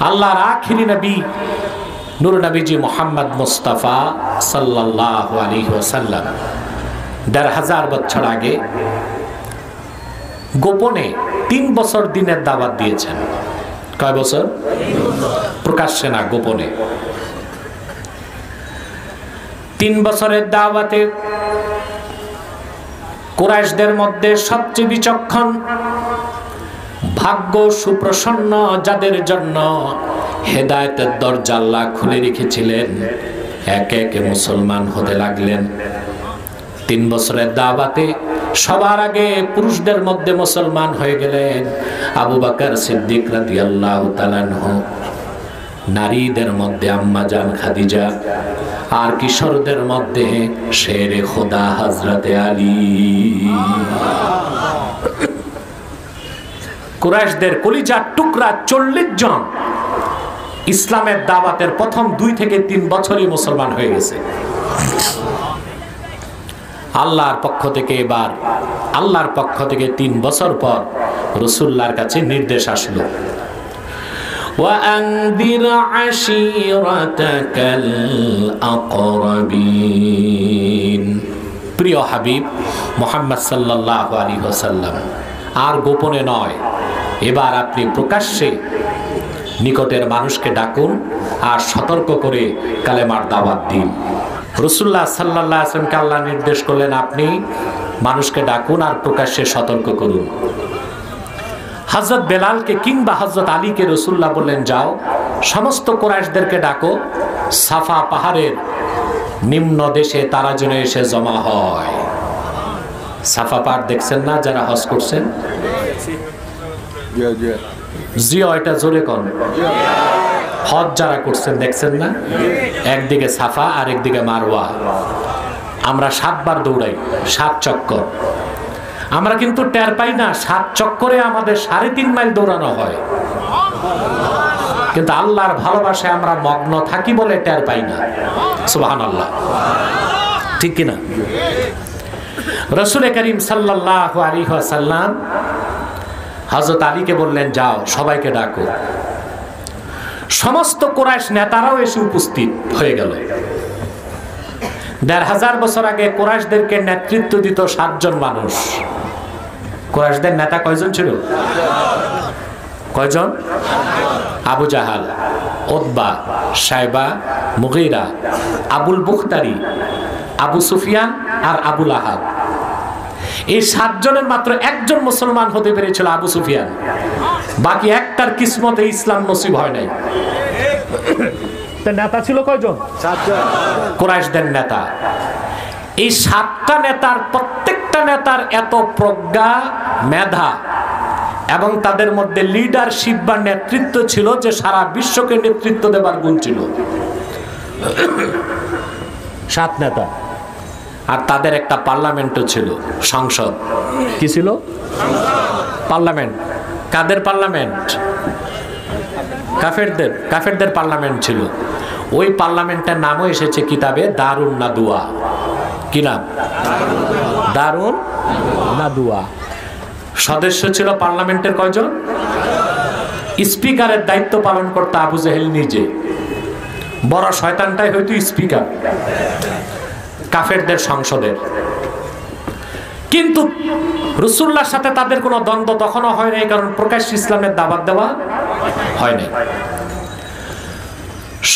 আল্লাহর আখিরি নবী নূর নবীজি মোহাম্মদ মুস্তাফা সাল্লাল্লাহু আলাইহি ওয়াসাল্লাম ১৫০০ বছর আগে গোপনে ৩ বছর দিনের দাওয়াত দিয়েছেন। কয় বছর? প্রকাশ্যে না, গোপনে। ৩ বছরের দাওয়াতে কুরাইশদের মধ্যে সবচেয়ে বিচক্ষণ, ভাগ্য সুপ্রসন্ন, যাদের জন্য হেদায়েতের দরজা আল্লাহ খুলে রেখেছিলেন, একে একে মুসলমান হতে লাগলেন। ৩ বছরের দাওয়াতে সবার আগে পুরুষদের মধ্যে মুসলমান হয়ে গেলেন আবু বকর সিদ্দিক রাদিয়াল্লাহু তাআলা আনহু, নারীদের মধ্যে আম্মা জান খাদিজা, আর কিশোরদের মধ্যে শেরে খোদা হযরতে আলী। কুরাইশদের কলিজার টুকরা ৪০ জন ইসলামের দাওয়াতের প্রথম ২ থেকে ৩ বছরই মুসলমান হয়ে গেছে। আল্লাহর পক্ষ থেকে এবার আল্লাহর পক্ষ থেকে ৩ বছর পর রাসূলুল্লাহর কাছে নির্দেশ আসলো, وأنذر عشيرتك الأقربين। প্রিয় হাবিব মুহাম্মদ সাল্লাল্লাহু আলাইহি ওয়াসাল্লাম, আর গোপনে নয়, এবার আপনি প্রকাশ্যে নিকটের মানুষকে ডাকুন আর সতর্ক করে কালেমার দাওয়াত দিন। রাসূলুল্লাহ সাল্লাল্লাহু আলাইহি ওয়াসাল্লামকে আল্লাহ নির্দেশ করলেন, আপনি মানুষকে ডাকুন আর প্রকাশ্যে সতর্ক করুন। হযরত বেলালকে কিংবা হযরত আলীকে রাসূলুল্লাহ বললেন, যাও সমস্ত কুরাইশদেরকে ডাকো, সাফা পাহাড়ের নিম্ন দেশে তারা যেন এসে জমা হয়। সাফা পাহাড় দেখছেন না যারা হজ করছেন? জি, এটা জোরে কোন হজ যারা করছেন দেখছেন না? একদিকে সাফা আর একদিকে মারওয়া। আমরা 7 বার দৌড়াই, 7 চক্কর। আমরা কিন্তু টের পাই না 7 চক্করে আমাদের 3.5 মাইল দৌড়ানো হয়, কিন্তু আল্লাহর ভালোবাসায় আমরা মগ্ন থাকি বলে টের পাই না। সুবহানাল্লাহ, ঠিক কিনা? রাসূল করিম সাল্লাল্লাহু আলাইহি ওয়াসাল্লাম হযরত আলীকে বললেন, যাও সবাইকে ডাকো। সমস্ত কুরাইশ নেতারাও এসে উপস্থিত হয়ে গেল। ১৫০০ বছর আগে কুরাইশদেরকে নেতৃত্ব দিত 7 জন মানুষ। কুরাইশদের নেতা কয়জন ছিল? কয়জন? আবু জাহাল, উতবা, শাইবা, মুগীরা, আবুল বুখতারি, আবু সুফিয়ান আর আবুল আহাব। এই 7 জনের মাত্র একজন মুসলমান হতে পেরেছিল, আবু সুফিয়ান। বাকি একটার কিসমতে ইসলাম নসিব হয় নাই। নেতা ছিল কয়জন? 7 জন কুরাইশদের নেতা। এই 7টা নেতার প্রত্যেকটা নেতার এত প্রজ্ঞা, মেধা এবং তাদের মধ্যে লিডারশিপ বা নেতৃত্ব ছিল যে সারা বিশ্বকে নেতৃত্ব দেবার গুণ ছিল। 7 নেতা, আর তাদের একটা পার্লামেন্টও ছিল, সংসদ। কি ছিল? পার্লামেন্ট। কাদের পার্লামেন্ট? কাফেরদের পার্লামেন্ট ছিল। ওই পার্লামেন্টের নামও এসেছে কিতাবে দারুন নাদুয়া। কি নাম? দারুন নাদুয়া। সদস্য ছিল পার্লামেন্টের কয়জন? স্পিকারের দায়িত্ব পালন করতে আবু জেহেল নিজে। বড় শয়তানটাই হয়তো স্পিকার কাফেরদের সংসদের। কিন্তু রাসূলুল্লাহর সাথে তাদের কোনো দ্বন্দ্ব তখনও হয় নাই, কারণ প্রকাশ্য ইসলামের দাওয়াত দেওয়া হয় নাই।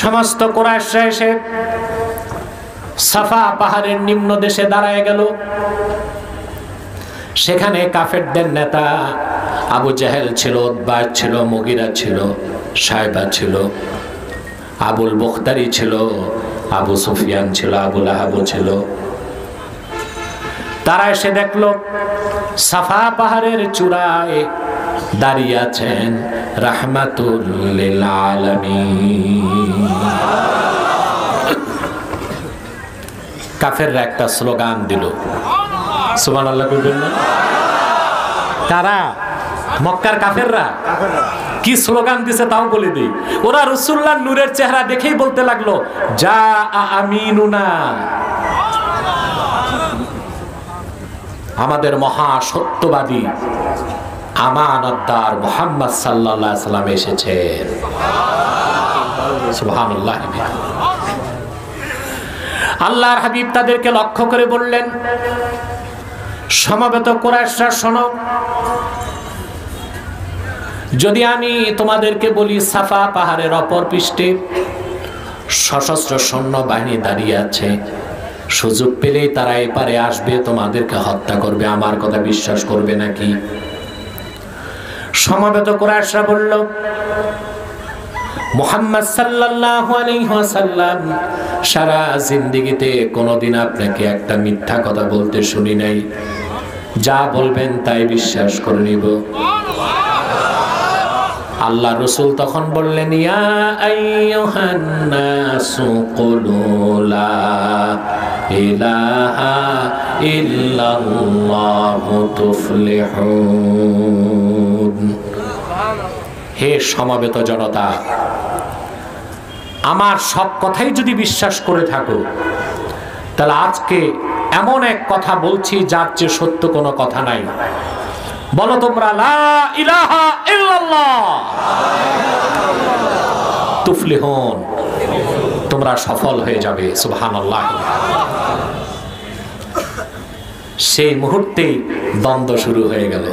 সমস্ত কুরাইশরা এসে সাফা পাহাড়ের নিম্ন দেশে দাঁড়ায় গেল। সেখানে কাফেরদের নেতা আবু জাহেল ছিল, উতবা ছিল, মুগীরা ছিল, শাইবা ছিল, আবুল বুখতারি ছিল, আবু সুফিয়ান ছিল, আবুল আহাব ছিল। তারা এসে দেখলো সাফা পাহাড়ের চূড়ায় দাঁড়িয়ে আছেন রাহমাতুল লিল আলামিন। কাফেররা একটা স্লোগান দিল, সুবহানাল্লাহ বলবেন না? তারা মক্কার কাফেররা কি স্লোগান দিছে তাও বলে দিই। ওরা রাসূলুল্লাহর নূরের চেহারা দেখেই বলতে লাগলো, যা আমিনুনা, আমাদের মহা সত্যবাদী আমানতদার মুহাম্মদ সাল্লাল্লাহু আলাইহি সাল্লাম এসেছেন। সুবহানাল্লাহ। আল্লাহর হাবিব তাদেরকে লক্ষ্য করে বললেন, সমবেত কুরাইশরা শোনো, যদি আমি তোমাদেরকে বলি সাফা পাহাড়ের অপর পৃষ্ঠে সশস্ত্র সৈন্য বাহিনী দাঁড়িয়ে আছে, সুযোগ পেলেই তারা এপারে আসবে, তোমাদেরকে হত্যা করবে, আমার কথা বিশ্বাস করবে নাকি? সমবেত কুরাইশরা বলল, মুহাম্মদ সাল্লাল্লাহু আলাইহি ওয়াসাল্লাম সারা জিন্দেগিতে কোনোদিন আপনাকে একটা মিথ্যা কথা বলতে শুনি নাই, যা বলবেন তাই বিশ্বাস করে নিব। আল্লাহ রাসূল তখন বললেন, ইয়া আইয়ুহান নাসু কুলু লা ইলাহা ইল্লাল্লাহু তুফলিহুন। হে সমবেত জনতা, আমার সব কথাই যদি বিশ্বাস করে থাকো, তাহলে আজকে এমন এক কথা বলছি যার চেয়ে সত্য কোনো কথা নাই। বলো তোমরা লা ইলাহা ইল্লাল্লাহ তুফলিহুন, তোমরা সফল হয়ে যাবে। সুবহানাল্লাহ। সেই মুহূর্তেই দ্বন্দ্ব শুরু হয়ে গেল।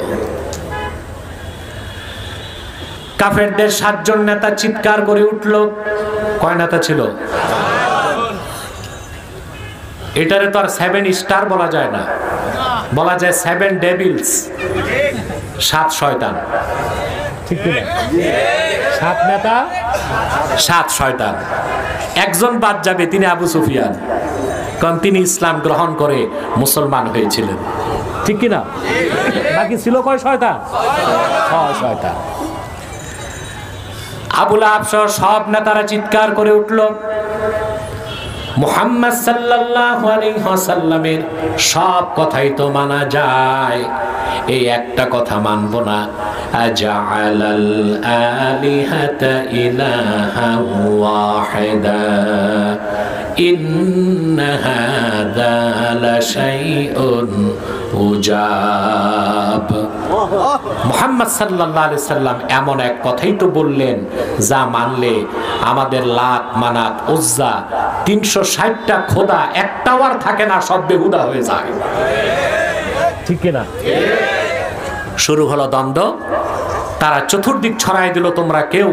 কাফেরদের 7 জন নেতা চিৎকার করে উঠল। কয় নেতা ছিল? এটারে তো আর 7 স্টার বলা যায় না, বলা যায় 7 ডেভিলস, 7 শয়তান। ঠিক না? 7 নেতা 7 শয়তান। একজন বাদ যাবে, তিনি আবু সুফিয়ান, কারণ তিনি ইসলাম গ্রহণ করে মুসলমান হয়েছিলেন। ঠিক কি না? বাকি ছিল কয় শয়তান? 6 শয়তান। আবু লাহাব সহ সব নেতারা চিৎকার করে উঠল, মুহাম্মদ সাল্লাল্লাহু আলাইহি ওয়াসাল্লামের সব কথাই তো মানা যায়, এই একটা কথা মানবো না। আজআলাল আলিহাতা ইলাহা ওয়াহিদা ইন্না হাযা লাশাইউন উজাব। মুহাম্মদ সাল্লাল্লাহু আলাইহি সাল্লাম এমন এক কথাই তো বললেন যা মানলে আমাদের লাত মানাত উজ্জা 360টা খোদা একটাও আর থাকে না, সব বেহুদা হয়ে যায়। ঠিক কিনা? শুরু হলো দ্বন্দ্ব। তারা চতুর্দিক ছড়াই দিল, তোমরা কেউ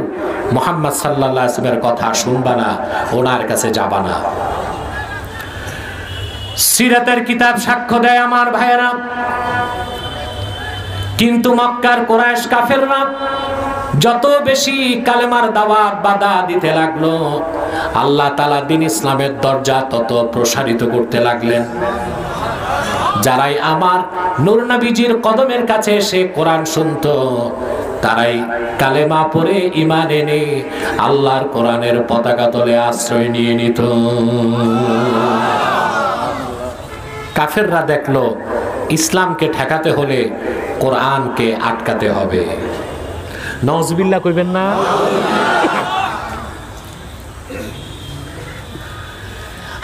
মুহাম্মদ সাল্লাল্লাহু আলাইহি ওয়াসাল্লামের কথা শুনবা না, ওনার কাছে যাবা না। সিরাতের কিতাব সাক্ষ্য দেয় আমার ভাইয়েরা, কিন্তু মক্কার কুরাইশ কাফেররা যত বেশি কালেমার দাওয়াত বাধা দিতে লাগলো, আল্লাহ তাআলা দ্বীন ইসলামের দরজা তত প্রসারিত করতে লাগলেন। যারাই আমার নূর নবীজির কদমের কাছে এসে কোরআন শুনতো, তারাই কালেমা পড়ে ঈমান এনে আল্লাহর কোরআনের পতাকা তলে আশ্রয় নিয়ে নিত। কাফেররা দেখলো ইসলামকে ঠেকাতে হলে কোরআনকে আটকাতে হবে। নাউজুবিল্লাহ কইবেন না?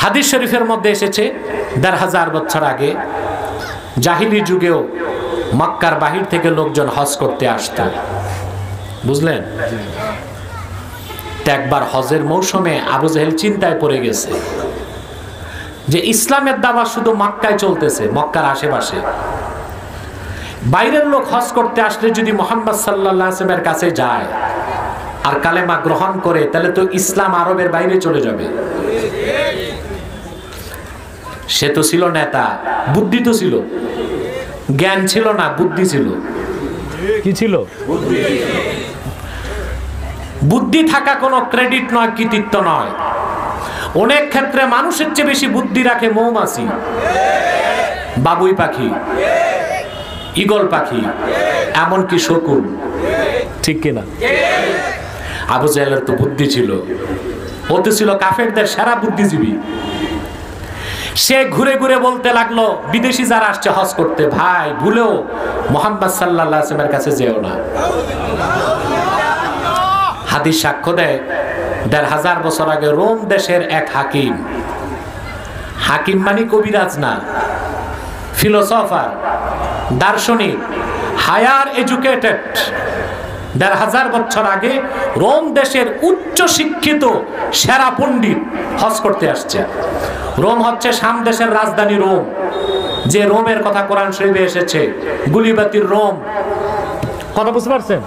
হাদিস শরীফের মধ্যে এসেছে ১৫০০ বছর আগে জাহিলি যুগেও মক্কার বাহির থেকে লোকজন হজ করতে আসত, বুঝলেন? একবার হজের মৌসুমে আবু জেহেল চিন্তায় পড়ে গেছে যে ইসলামের দাওয়া শুধু মক্কায় চলতেছে, মক্কার আশেপাশে। বাইরের লোক হজ করতে আসলে যদি মুহাম্মদ সাল্লাল্লাহু আলাইহি ওয়াসাল্লামের কাছে যায় আর কালেমা গ্রহণ করে, তাহলে তো ইসলাম আরবের বাইরে চলে যাবে। সে তো ছিল নেতা, বুদ্ধি তো ছিল, জ্ঞান ছিল না, বুদ্ধি ছিল। কি ছিল? বুদ্ধি থাকা কোনো ক্রেডিট নয়, কৃতিত্ব নয়। অনেক ক্ষেত্রে মানুষের চেয়ে বেশি বুদ্ধি রাখে মৌমাছি, বাবুই পাখি, ঈগল পাখি, এমনকি শকুন। ঠিক কিনা? আবু জাহেলের তো বুদ্ধি ছিল, ও তো ছিল কাফেরদের সেরা বুদ্ধিজীবী। সে ঘুরে ঘুরে বলতে লাগলো বিদেশি যারা আসছে হজ করতে, ভাই ভুলেও মুহাম্মদ সাল্লাল্লাহু আলাইহি ওয়াসাল্লামের কাছে যেও না। হাদিস সাক্ষ্য দেয় ১৫০০ বছর আগে রোম দেশের এক হাকিম, হাকিম মানে কবিরাজ না, ফিলোসফার, দার্শনিক, হায়ার এডুকেটেড। ১৫০০ বছর আগে রোম দেশের উচ্চ শিক্ষিত সেরা পণ্ডিত হজ করতে আসছে। রোম হচ্ছে শাম দেশের রাজধানী রোম, যে রোমের কথা কোরআন শরীফে এসেছে, গুলিবাতির রোম। কথা বুঝতে পারছেন?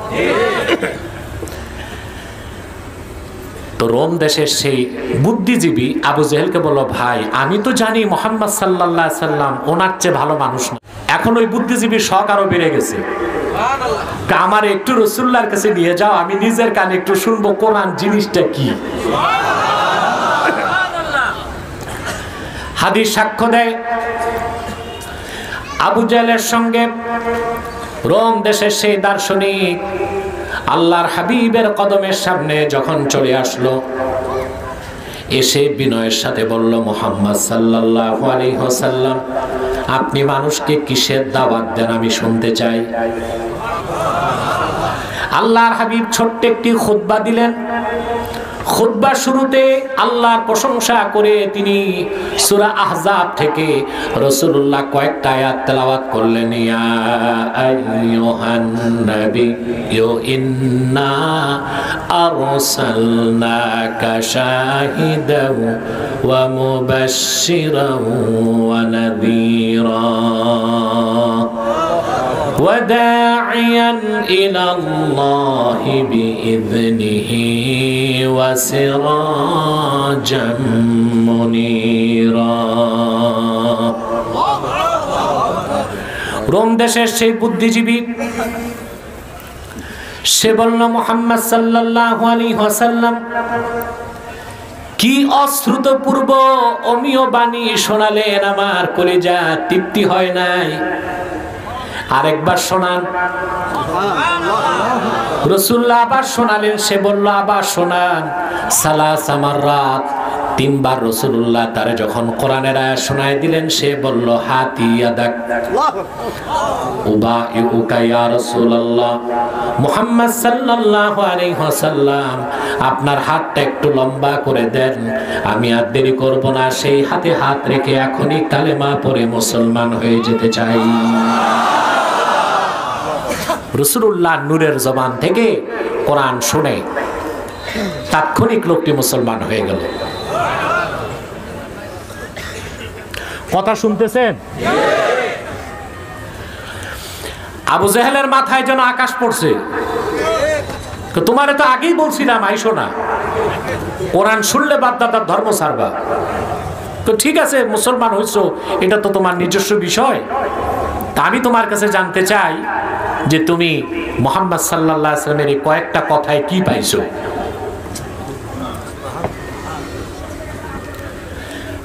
তো রোম দেশের সেই বুদ্ধিজীবী আবু জেহেলকে বলল, ভাই আমি তো জানি মুহাম্মদ সাল্লাল্লাহু আলাইহি সাল্লাম ওনার চেয়ে ভালো মানুষ না। এখন ওই বুদ্ধিজীবীর শখ আরো বেড়ে গেছে। আমার একটু রাসূলুল্লাহর কাছে নিয়ে যাও, আমি নিজের কানে একটু শুনবো কোরআন জিনিসটা কি। হাদিস সাক্ষ্য দেয় আবু জেহেলের সঙ্গে রোম দেশের সেই দার্শনিক আল্লাহর হাবিবের কদমের সামনে যখন চলে আসলো, এসে বিনয়ের সাথে বলল, মুহাম্মদ সাল্লাল্লাহু আলাইহি ওয়াসাল্লাম আপনি মানুষকে কিসের দাওয়াত দেন আমি শুনতে চাই। আল্লাহর হাবিব ছোট্ট একটি খুতবা দিলেন। খুতবার শুরুতে আল্লাহর প্রশংসা করে তিনি সূরা আহজাব থেকে রাসূলুল্লাহ কয়েকটা আয়াত তেলাওয়াত করলেন। ইয়া আইয়ুহান নাবিয়্যু ইন্না আরসালনাকা শাহিদাও ওয়া মুবাশশিরাও ওয়া নাযীরা وداعيا إلى الله بإذنه وسراجا منيرا। রোম দেশের সেই বুদ্ধিজীবী সে বলল, মুহাম্মদ সাল্লাল্লাহু আলাইহি ওয়াসাল্লাম কি অশ্রুতপূর্ব অমীয় বাণী শোনালেন, আমার কলিজা তৃপ্তি হয় নাই। আরেকবার শোনান। রাসূলুল্লাহ আবার শোনালেন। সে বলল, আবার শোনান। সালাসা মাররাত, ৩ বার রাসূলুল্লাহ তারে যখন কোরআনের আয়াত শোনায় দিলেন, সে বলল, হাতি ইয়াদাক উবাইউকা ইয়া রাসূলুল্লাহ, মুহাম্মদ সাল্লাল্লাহু আলাইহি ওয়াসাল্লাম আপনার হাতটা একটু লম্বা করে দেন, আমি আর দেরি করব না, সেই হাতে হাত রেখে এখনই কালেমা পড়ে মুসলমান হয়ে যেতে চাই। রাসূলুল্লাহ নূরের জবান থেকে কোরআন শুনে তাৎক্ষণিক লোকটি মুসলমান হয়ে গেল। কথা শুনতেছেন? আবু জেহেলের মাথায় যেন আকাশ পড়ছে। তোমারে তো আগেই বলছিলাম আইসো না, কোরআন শুনলে বাপদাদার ধর্ম ছাড়বা। তো ঠিক আছে, মুসলমান হইছো, এটা তো তোমার নিজস্ব বিষয়। তা আমি তোমার কাছে জানতে চাই যে তুমি মুহাম্মদ সাল্লাল্লাহু আলাইহি ওয়াসাল্লামের এই কয়েকটা কথায় কি পাইছো।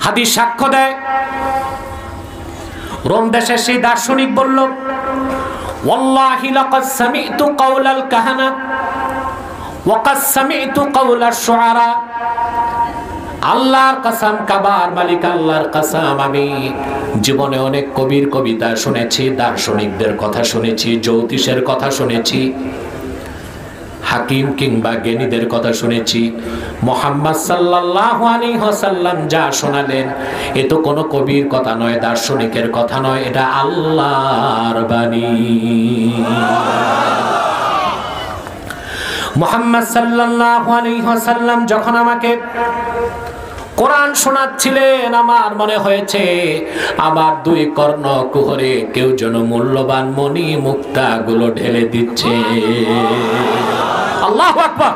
হাদিস সাক্ষ্য দেয়, রোম দেশের সেই দার্শনিক বলল, ওয়াল্লাহি লাকাদ সামি'তু কাওলাল কাহানা ওয়া কাদ সামি'তু কাওলাশ শুআরা। আল্লাহর কসম, কাবার মালিক আল্লাহর কসম, আমি জীবনে অনেক কবির কবিতা শুনেছি, দার্শনিকদের কথা শুনেছি, জ্যোতিষের কথা শুনেছি, হাকিম কিংবা জ্ঞানীদের কথা শুনেছি। মুহাম্মদ সাল্লাল্লাহু আলাইহি ওয়াসাল্লাম যা শোনালেন, এ তো কোনো কবির কথা নয়, দার্শনিকের কথা নয়, এটা আল্লাহর বাণী। মুহাম্মদ সাল্লাল্লাহু আলাইহি ওয়াসাল্লাম যখন আমাকে কোরআন শোনাচ্ছিলেন, আমার মনে হয়েছে আমার 2 কর্ণ কুহরে কেউ যেন মূল্যবান মণি মুক্তা গুলো ঢেলে দিচ্ছে। আল্লাহু আকবার।